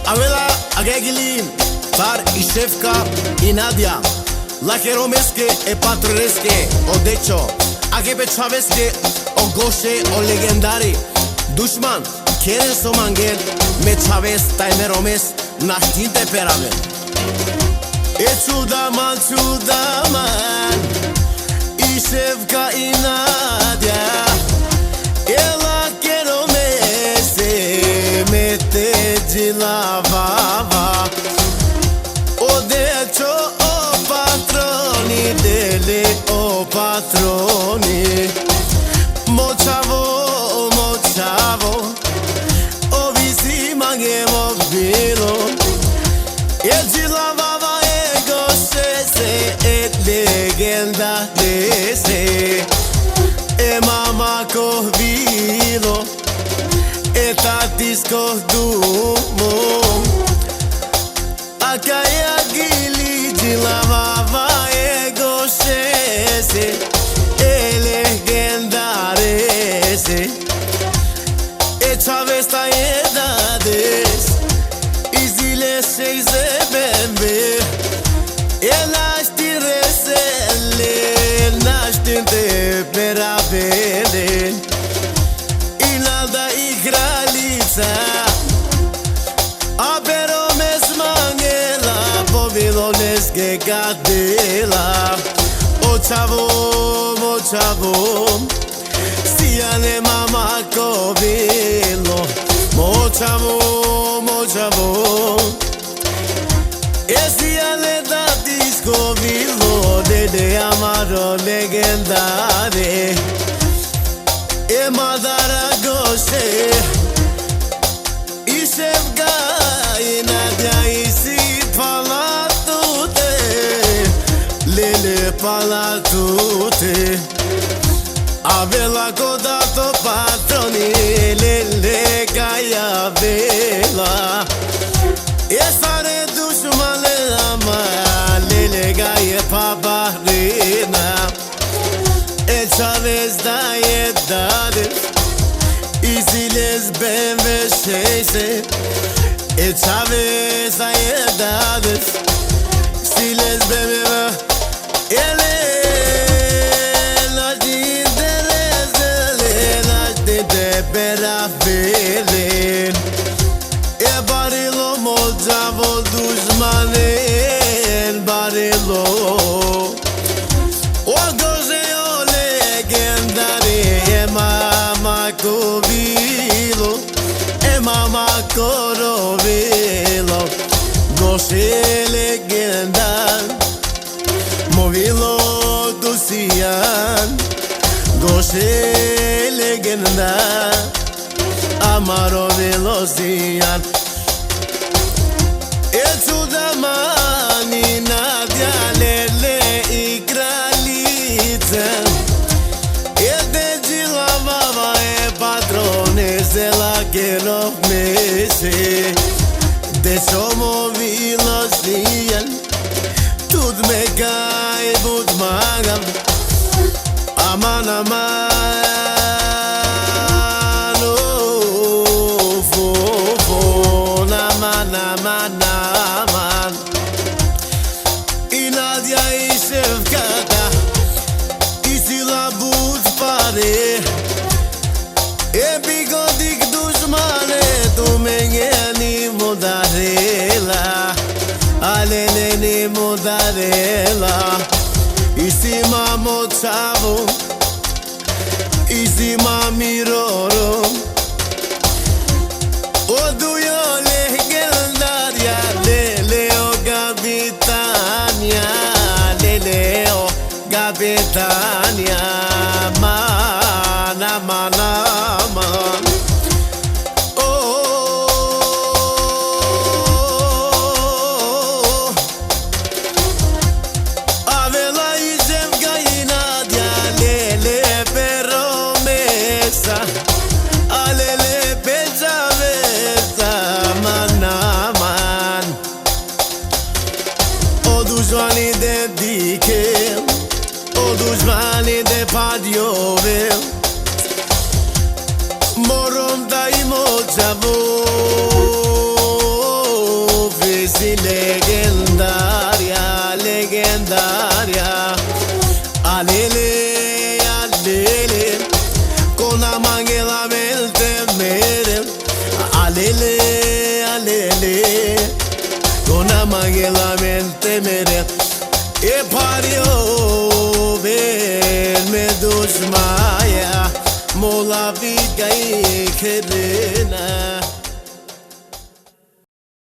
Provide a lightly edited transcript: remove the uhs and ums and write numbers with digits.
Avela Agegilin, Tar i Šefka i Nadja, Lake Romeske e Patroreske, o Decho, Agebe Čaveske, o Goše, o legendari, Dušman, Keren Somangen, me Čaves, taj me Romes, naštinte peramen. E čudaman, i Šefka i Nadja, e Lake Romese, me te Gilavava, o Decho, o patroni, dele, o patroni, močavo, o visi mangemo bilo, e Gilavava e Gošese, e legenda dese, e mamako bilo, e tatisko dumo, a caia gili Gilavava e Gošese, e legendarese, e Čaves ta edades, i zile se bembe, e naști resele, naștinte peravele, inalda i kraljica, a Romes mangela, poviloneske kadela, o čavo, Sijane mamako bilo, močavo, e sijane tatisko bilo, dede amaro legendare, e madara Goše, i Šefka i Nadja i si palatute, lele palatute, avela codato patroni, lele caia vela, e stare dușmane ama, lele caia paparina, e Čaves da edade, i ziles bemveșeise, e Čaves da edade, ziles bemveșeise, ele de peravele, e barilo močavo dušmanen barilo, o Goše o legendari, e mamako bilo, e mamako rovilo, Goše legendan, movilo dusijan, Goše legenda, amaro velocijan, e čudaman i Nadja, lele i kraljica, e de Gilavava e patronese, Lake Romese, de somo velocijan, tud me kaj bud magam, aman, aman, i Nadja i Šefka, i sila bud pare, e bigodik dušmane, tu me njeni modarela, ale neni modarela, i si mamo čavo, i si mami roro, o dujo legendarja, lele o kapitanja, lele o kapitanja, man, avela i Šefka i Nadja, lele peromesa, alele pe Čavesa, man, o dușmani de diche, o dușmani de padiove, morom da i močavo, così legendaria, legendaria. Alele, alele, con la manguera mente mere. Alele, alele, con la manguera mente mere. E pario ben me dushmaya, mola vigai khelena.